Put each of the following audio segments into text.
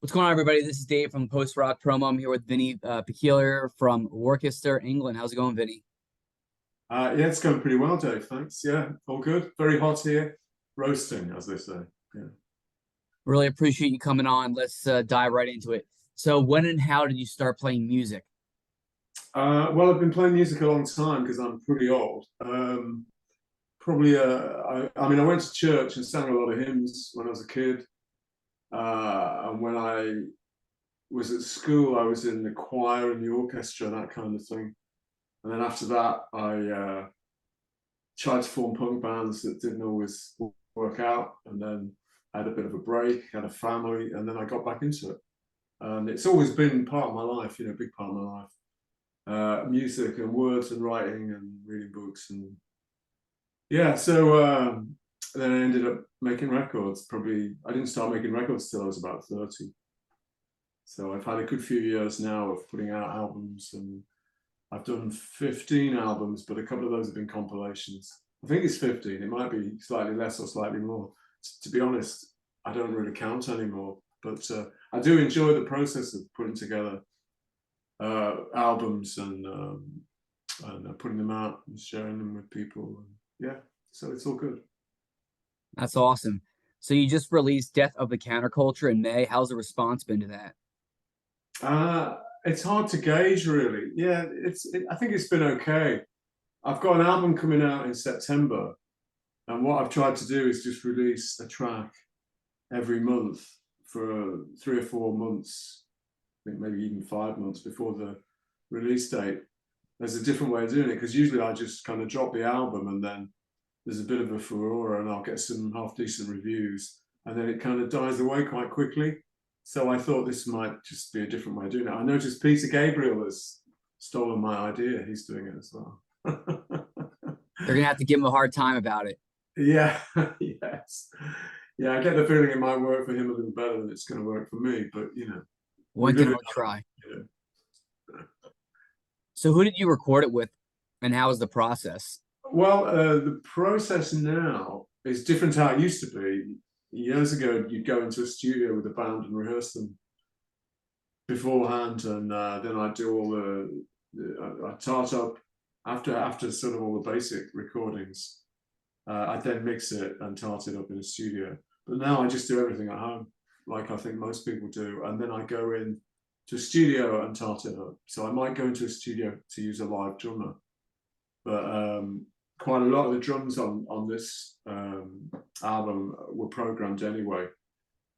What's going on, everybody? This is Dave from Post Rock Promo. I'm here with Vinny Peculiar from Worcester, England. How's it going, Vinny? Yeah, it's going pretty well, Dave. Thanks. Yeah, all good. Very hot here. Roasting, as they say. Yeah. Really appreciate you coming on. Let's dive right into it. So, when and how did you start playing music? Well, I've been playing music a long time because I'm pretty old. Probably, I mean, I went to church and sang a lot of hymns when I was a kid. And when I was at school, I was in the choir and the orchestra, that kind of thing. And then after that, I tried to form punk bands that didn't always work out. And then I had a bit of a break, had a family, and then I got back into it. And it's always been part of my life, a big part of my life. Music and words and writing and reading books and yeah. So then I ended up making records. Probably I didn't start making records till I was about 30. So I've had a good few years now of putting out albums, and I've done 15 albums, but a couple of those have been compilations. I think it's 15. It might be slightly less or slightly more. To be honest, I don't really count anymore, but I do enjoy the process of putting together albums and putting them out and sharing them with people. And yeah, so it's all good. That's awesome. So, you just released Death of the Counterculture in May. How's the response been to that? It's hard to gauge, really. Yeah, I think it's been okay. I've got an album coming out in September, and what I've tried to do is just release a track every month for 3 or 4 months. I think maybe even 5 months before the release date. There's a different way of doing it because usually I just kind of drop the album and then there's a bit of a furore and I'll get some half decent reviews and then it kind of dies away quite quickly. So I thought this might just be a different way of doing it. I noticed Peter Gabriel has stolen my idea. He's doing it as well. They're gonna have to give him a hard time about it. Yeah, yes. Yeah, I get the feeling it might work for him a little better than it's going to work for me, but we One live can in. only try. You know. So, who did you record it with, and how was the process? Well, the process now is different to how it used to be. Years ago, you'd go into a studio with a band and rehearse them beforehand, and then I'd do all I'd tart up after sort of all the basic recordings. I'd then mix it and tart it up in a studio. But now I just do everything at home, like I think most people do, and then I go in to a studio and tart it up. So I might go into a studio to use a live drummer, but quite a lot of the drums on this album were programmed anyway.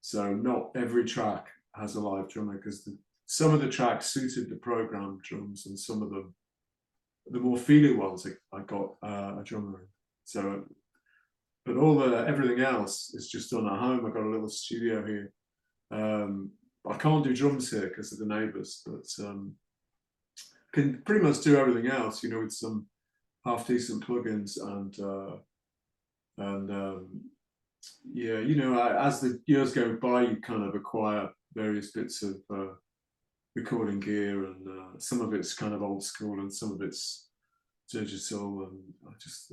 So not every track has a live drummer because some of the tracks suited the programmed drums, and some of them, the more feely ones, I got a drummer in. So, but everything else is just done at home. I got a little studio here. I can't do drums here because of the neighbours, but can pretty much do everything else. With some half decent plugins and yeah, as the years go by, you kind of acquire various bits of recording gear, and some of it's kind of old school, and some of it's digital, and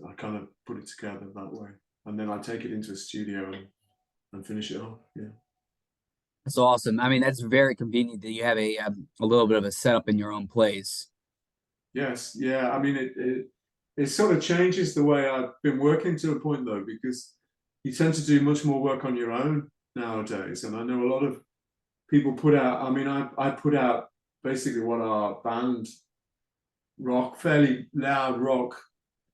I kind of put it together that way, and then I take it into a studio and finish it off. Yeah. That's awesome. I mean, that's very convenient that you have a little bit of a setup in your own place. Yes. Yeah. I mean, it sort of changes the way I've been working to a point though, because you tend to do much more work on your own nowadays, and I know a lot of people put out. I mean, I put out basically what are band rock, fairly loud rock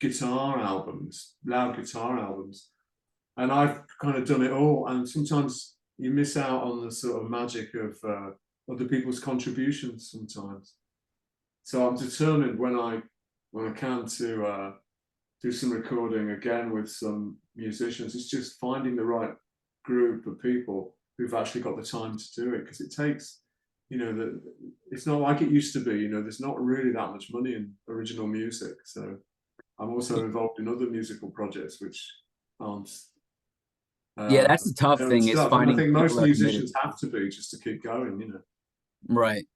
loud guitar albums, and I've kind of done it all. And sometimes you miss out on the sort of magic of other people's contributions sometimes. So I'm determined when I can to do some recording again with some musicians. It's just finding the right group of people who've actually got the time to do it, because it takes, it's not like it used to be. There's not really that much money in original music. So I'm also involved in other musical projects which aren't Yeah, that's the tough their own thing is stuff. And I finding think people most that are committed. musicians have to be just to keep going. Right.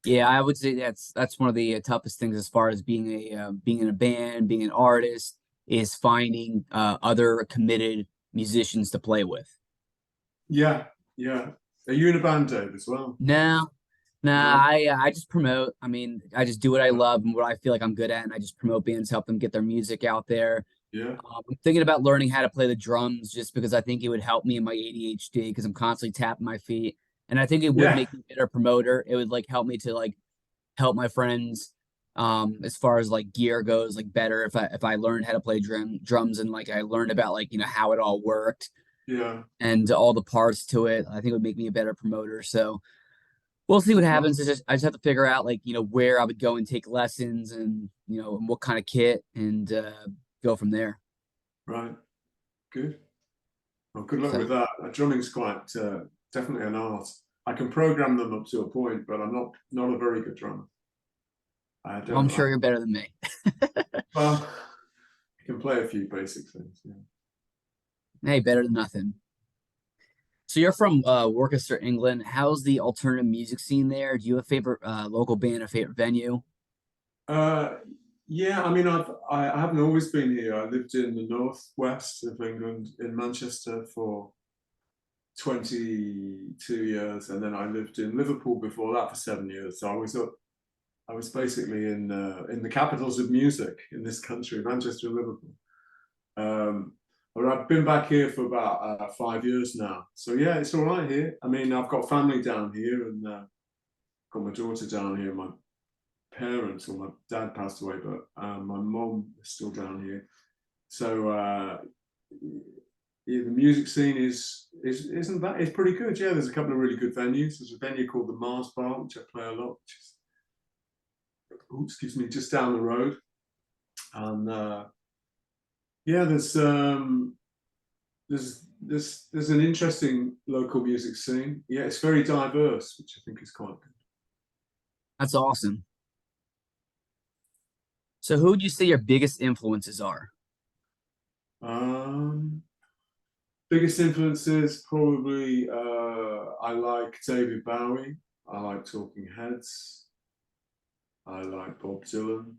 Yeah, I would say that's one of the toughest things as far as being in a band, being an artist, is finding other committed musicians to play with. Yeah, yeah. Are you in a band, Dave, as well? No, no, No. I just promote. I mean, I just do what I love and what I feel like I'm good at, and I just promote bands, help them get their music out there. Yeah. I'm thinking about learning how to play the drums just because I think it would help me in my ADHD because I'm constantly tapping my feet. And I think it would Yeah. make me a better promoter. It would like help me to like help my friends as far as like gear goes, like better if I learned how to play drums and like I learned about like, how it all worked Yeah. and all the parts to it. I think it would make me a better promoter. So we'll see what happens. I just have to figure out like, where I would go and take lessons and and what kind of kit and go from there. Right. Good. Well, good luck with So that. Drumming's quite definitely an art. I can program them up to a point, but I'm not a very good drummer. I well, I'm don't. sure you're better than me. Well, I can play a few basic things. Yeah. Hey, better than nothing. So you're from Worcester, England. How's the alternative music scene there? Do you have a favorite local band, a favorite venue? Uh, yeah. I mean, I haven't always been here. I lived in the northwest of England, in Manchester, for 22 years, and then I lived in Liverpool before that for 7 years. So I was basically in the capitals of music in this country, Manchester and Liverpool. Um, but I've been back here for about 5 years now. So yeah, it's all right here. I mean, I've got family down here, and got my daughter down here. My parents, or my dad passed away, but my mum is still down here. So yeah, the music scene isn't that, it's pretty good. Yeah, there's a couple of really good venues. There's a venue called the Mars Bar, which I play a lot, which is, oh, excuse me, just down the road. And yeah, there's an interesting local music scene. Yeah, it's very diverse, which I think is quite good. That's awesome. So who would you say your biggest influences are? Um, Biggest influences probably I like David Bowie. I like Talking Heads. I like Bob Dylan.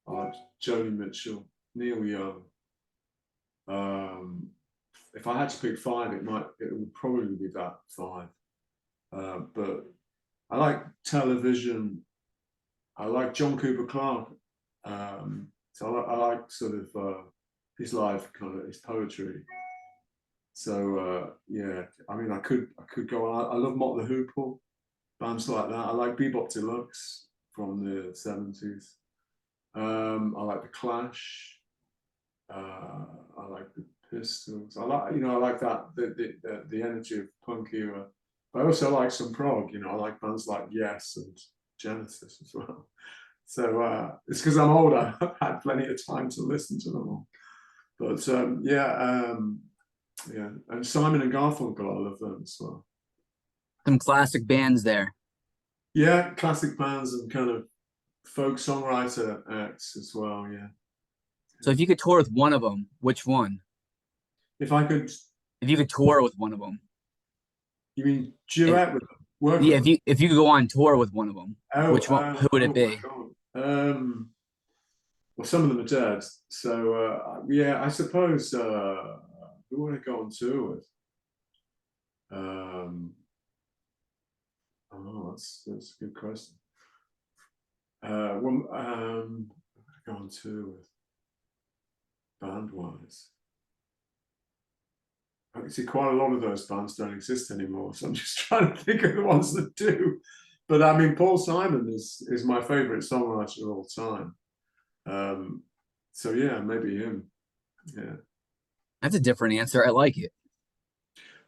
I like Joni Mitchell, Neil Young. Um, if I had to pick five, it would probably be that five. But I like television. I like John Cooper Clarke. So I like sort of his life, kind of his poetry. So yeah, I mean, I could go on. I love Motley Hoople, bands like that. I like Bebop Deluxe from the 70s. I like the Clash. I like the Pistols. I like that the energy of punk era. But I also like some prog. I like bands like Yes and Genesis as well. So it's because I'm older. I've had plenty of time to listen to them all. But yeah, and Simon and Garfunkel, I love them as well. Some classic bands there. Yeah, classic bands and kind of folk songwriter acts as well. Yeah. So if you could tour with one of them, which one? If I could, If you could tour with one of them, you mean if, duet with them, work yeah, with if them? you could go on tour with one of them, which one? Who would Oh it my be? God. Well, some of them are dead. So yeah, I suppose who would I go on tour with? Um, oh, that's a good question. Well, go on tour with band wise. I can see quite a lot of those bands don't exist anymore, so I'm just trying to think of the ones that do. But I mean, Paul Simon is my favorite songwriter of all time. Um, so yeah, maybe him. Yeah. That's a different answer. I like it.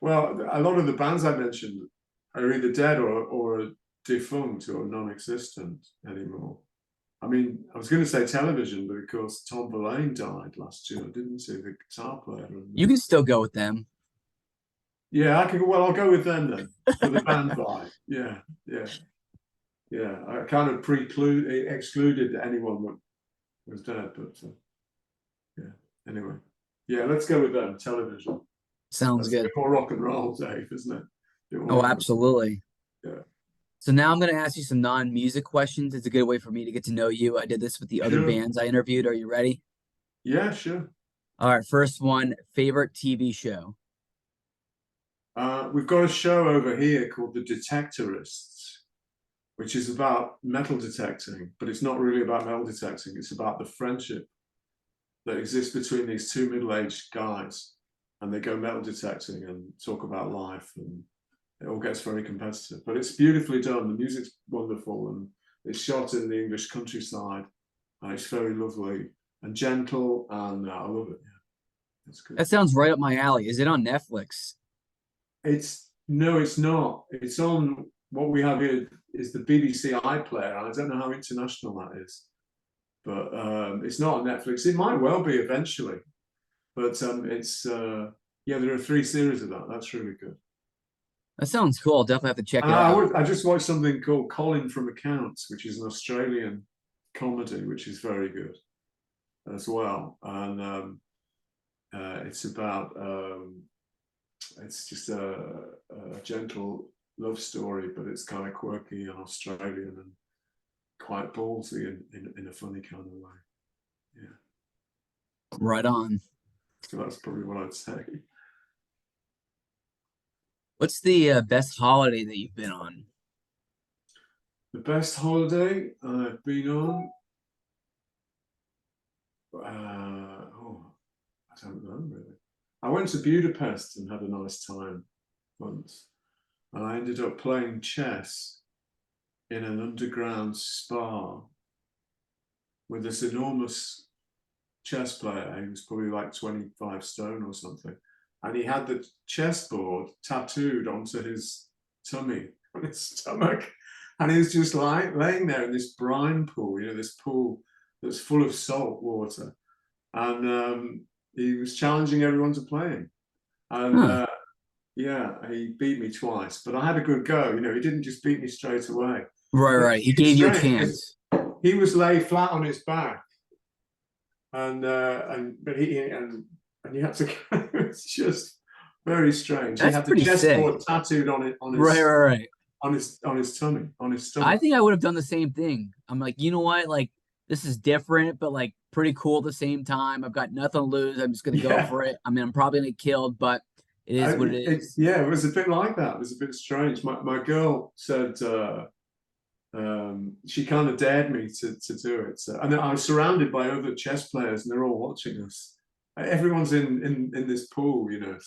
Well, a lot of the bands I mentioned are either dead or defunct or non-existent anymore. I mean, I was going to say television, but of course Tom Verlaine died last year, didn't he? The guitar player. And, You can still go with them. yeah, I can. Well, I'll go with them then for the band vibe. Yeah, yeah, yeah. I kind of excluded anyone that was dead, but yeah. Anyway, yeah, let's go with them. Television. Sounds That's a good. bit more rock and roll, Dave, isn't it? A bit more Oh, rock and absolutely. roll. Yeah. So now I'm going to ask you some non-music questions. It's a good way for me to get to know you. I did this with the other Sure. bands I interviewed. Are you ready? Yeah, sure. All right, first one, favorite TV show. We've got a show over here called The Detectorists, which is about metal detecting, but it's not really about metal detecting. It's about the friendship that exists between these two middle-aged guys, and they go metal detecting and talk about life, and it all gets very competitive. But it's beautifully done. The music's wonderful, and it's shot in the English countryside, and it's very lovely and gentle, and I love it. Yeah, it's good. That sounds right up my alley. Is it on Netflix? It's no, it's not. It's on what we have here is the BBC iPlayer. I don't know how international that is, but it's not on Netflix. It might well be eventually, but it's yeah. There are 3 series of that. That's really good. That sounds cool. I'll definitely have to check And it out. I just watched something called Colin from Accounts, which is an Australian comedy, which is very good as well. And it's about it's just a gentle love story, but it's kind of quirky and Australian and quite ballsy in a funny kind of way. Yeah. Right on. So that's probably what I'd say. What's the best holiday that you've been on? The best holiday I've been on, oh, I don't know really. I went to Budapest and had a nice time once, and I ended up playing chess in an underground spa with this enormous chess player. He was probably like 25 stone or something. And he had the chessboard tattooed onto his tummy, on his stomach. And he was just laying there in this brine pool, this pool that's full of salt water. And he was challenging everyone to play him. And Huh. yeah, he beat me twice, but I had a good go. He didn't just beat me straight away. Right, But right. He it's gave you a strange because chance. he was lay flat on his back, and but he and you had to. It's just very strange. He That's had the pretty sick. chessboard tattooed on it Right, right, right. on his tummy on his I stomach. think I would have done the same thing. I'm like, you know what? Like, this is different, but like pretty cool at the same time. I've got nothing to lose. I'm just gonna go Yeah, for it. I mean, I'm probably gonna get killed, but it is what it is. yeah, it was a bit like that. It was a bit strange. My girl said she kind of dared me to do it, and I was surrounded by other chess players, and they're all watching us. Everyone's in this pool, and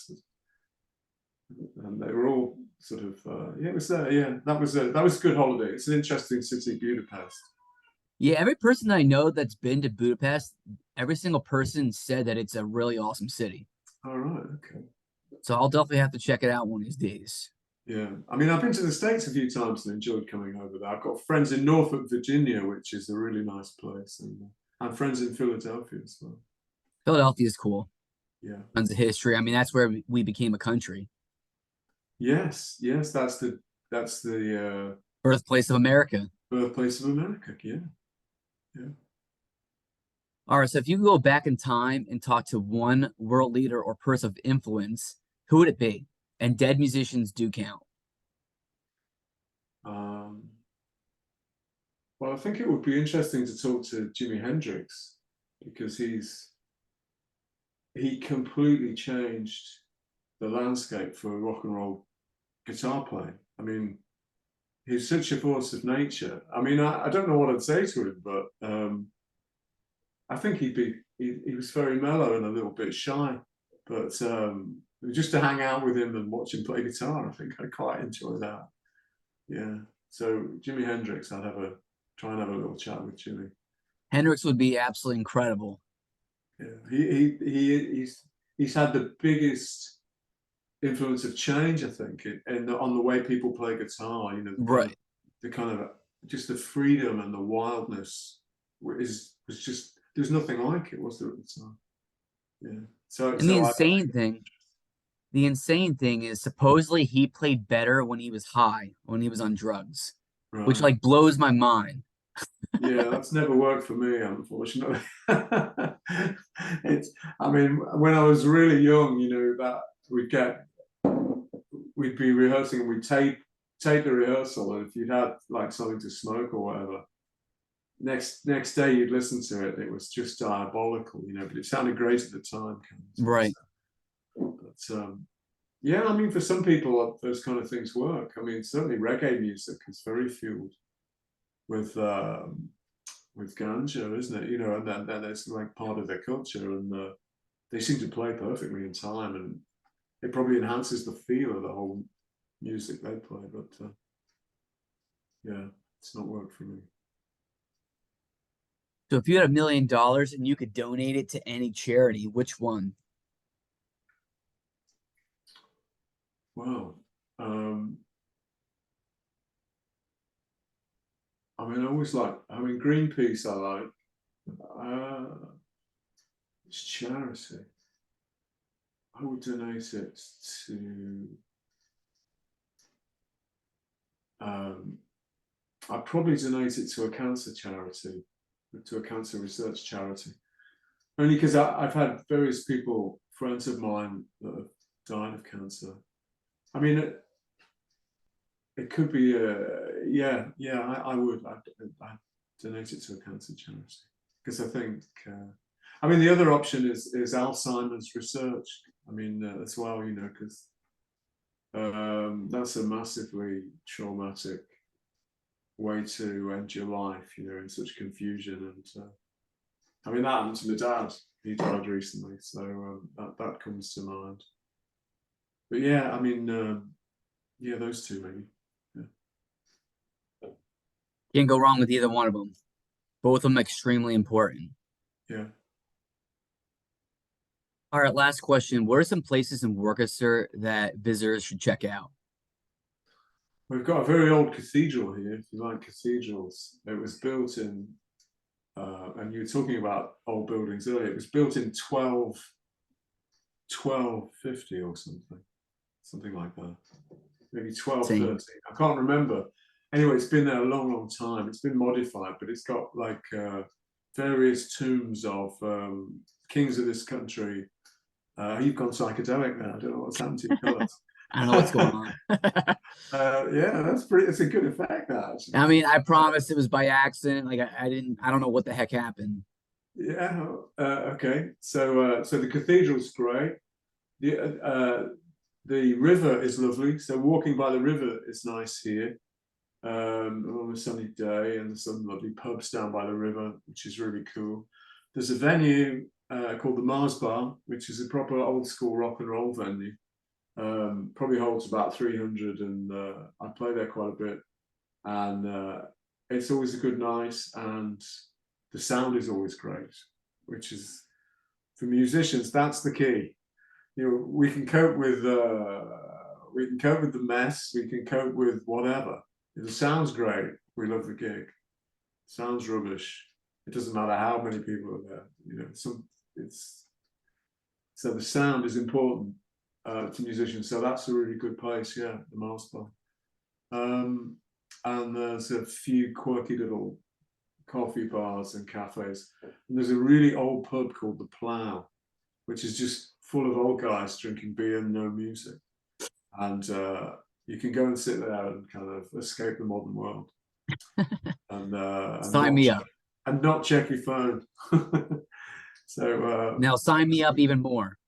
they were all sort of yeah. It was yeah. That was a good holiday. It's an interesting city, Budapest. Yeah, every person that I know that's been to Budapest, every single person said that it's a really awesome city. All right, okay. So I'll definitely have to check it out one of these days. Yeah, I mean, I've been to the States a few times and enjoyed coming over there. I've got friends in Norfolk, Virginia, which is a really nice place, and friends in Philadelphia as well. Philadelphia is cool. Yeah. Tons of history. I mean, that's where we became a country. Yes, yes, that's the Birthplace of America. birthplace of America. Yeah, yeah. All right, so if you could go back in time and talk to one world leader or person of influence, who would it be? And dead musicians do count. Um, well, I think it would be interesting to talk to Jimi Hendrix because he completely changed the landscape for rock and roll guitar playing. I mean, he's such a force of nature. I mean, I don't know what I'd say to him, but I think he was very mellow and a little bit shy. But just to hang out with him and watch him play guitar, I think I quite enjoy that. Yeah. So Jimi Hendrix, try and have a little chat with Jimmy. Hendrix would be absolutely incredible. Yeah. He's had the biggest influence of change, I think, on the way people play guitar. Right. The kind of just the freedom and the wildness was just there's nothing like it, was there at the time? Yeah. And the I insane think thing, the insane thing is supposedly he played better when he was high, when he was on drugs, which right. like blows my mind. Yeah, that's never worked for me, unfortunately. It's, I mean, when I was really young, that we'd get, we'd be rehearsing and we'd tape the rehearsal, and if you'd had like something to smoke or whatever, next day you'd listen to it. It was just diabolical, but it sounded great at the time. Right. But Yeah, I mean, for some people, those kind of things work. I mean, certainly reggae music is very fueled with ganja, isn't it? You know, and then it's like part of their culture, and they seem to play perfectly in time, and it probably enhances the feel of the whole music they play. But yeah, it's not worked for me. So if you had $1 million and you could donate it to any charity, which one? Wow. I mean, I always like. I mean, Greenpeace. I like. It's charity. I would donate it to. Um, I'd probably donate it to a cancer charity, to a cancer research charity. Only because I've had various people, friends of mine, that have died of cancer. I mean, it could be, yeah, I would. I'd donate it to a cancer charity because I think, I mean, the other option is Alzheimer's research. I mean, as well, you know, because that's a massively traumatic way to end your life, you know, in such confusion. And I mean, that happened to my dad. He died recently, so that comes to mind. But yeah, I mean, yeah, those two maybe. Yeah, Can't go wrong with either one of them. Both of them extremely important. yeah. All right, last question. What are some places in Worcester that visitors should check out? We've got a very old cathedral here. If you like cathedrals, it was built in, and you were talking about old buildings earlier. It was built in 1250 or something like that. Maybe Same. 1213. I can't remember. Anyway, it's been there a long, long time. It's been modified, but it's got like various tombs of kings of this country. You've gone psychedelic now. I don't know what's happened to your colours. I don't know what's going on. Yeah, that's pretty. It's a good effect, that I actually. mean, I promise it was by accident. Like I didn't. I don't know what the heck happened. Yeah. Okay. So the cathedral's great. The river is lovely. So walking by the river is nice here. On a sunny day, and there's some lovely pubs down by the river, which is really cool. There's a venue called the Mars Bar, which is a proper old school rock and roll venue. Probably holds about 300, and I play there quite a bit. And it's always a good night, and the sound is always great, which is for musicians. That's the key. You know, we can cope with the mess. We can cope with whatever. If it sounds great, we love the gig. Sounds rubbish. It doesn't matter how many people are there. You know, it's so the sound is important to musicians. So that's a really good place. Yeah, the Mars Bar. Um, and there's a few quirky little coffee bars and cafes. And there's a really old pub called the Plough, which is just full of old guys drinking beer and no music. And you can go and sit there and kind of escape the modern world, and Sign me up. not check your phone. So Now sign me up even more.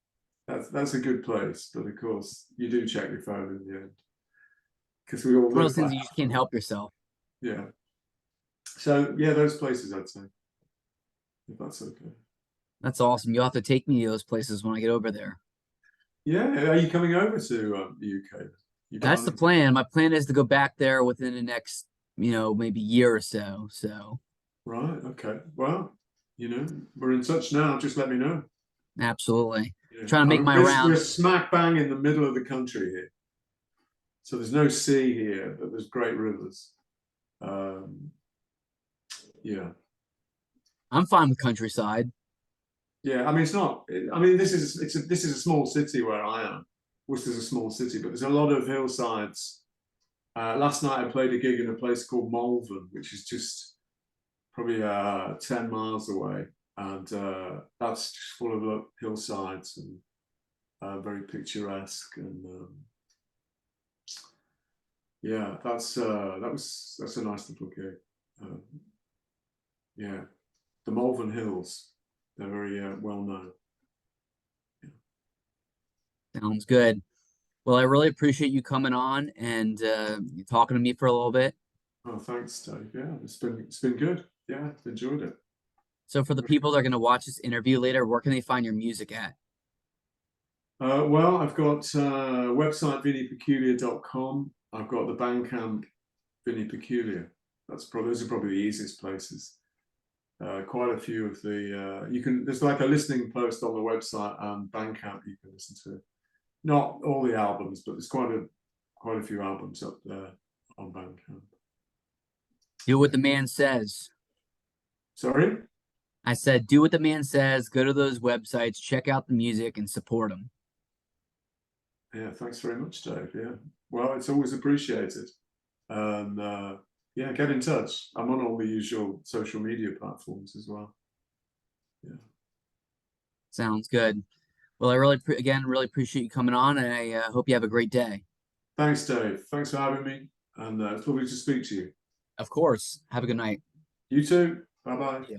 that's a good place, but of course you do check your phone in the end because we all One of those live things like you just can't that. help yourself. Yeah. So yeah, those places I'd say, if that's okay. That's awesome. You'll have to take me to those places when I get over there. Yeah, are you coming over to the UK? You That's the planning? plan. My plan is to go back there within the next, maybe year or so. So Right. Okay. Well, you know, we're in touch now. Just let me know. absolutely. Yeah. Trying to I make mean, my we're rounds. smack bang in the middle of the country here, so there's no sea here, but there's great rivers. Um, yeah. I'm fine with countryside. Yeah. I mean, it's not. I mean, this is a small city where I am. Worcester's a small city, but there's a lot of hillsides. Last night I played a gig in a place called Malvern, which is just probably 10 miles away, and that's just full of hillsides and very picturesque. And yeah, that's a nice little gig. Um, yeah, the Malvern Hills, they're very well known. Sounds good. Well, I really appreciate you coming on and talking to me for a little bit. Oh, thanks, Dave. Yeah, it's been good. Yeah, enjoyed it. So for the people that are going to watch this interview later, where can they find your music at? Well, I've got website vinnypeculiar.com. I've got the Bandcamp Vinny Peculiar. Those are probably the easiest places. Quite a few of the you can there's like a listening post on the website and Bandcamp you can listen to. Not all the albums, but there's quite a few albums up there on Bandcamp. Do what the man says. Sorry? I said, do what the man says. Go to those websites, check out the music, and support him. Yeah, thanks very much, Dave. Yeah. Well, it's always appreciated. And yeah, get in touch. I'm on all the usual social media platforms as well. Yeah. Sounds good. Well, I again, really appreciate you coming on, and I hope you have a great day. Thanks, Dave. Thanks for having me. And it's lovely to speak to you. Of course. Have a good night. You too. Bye bye. Yeah.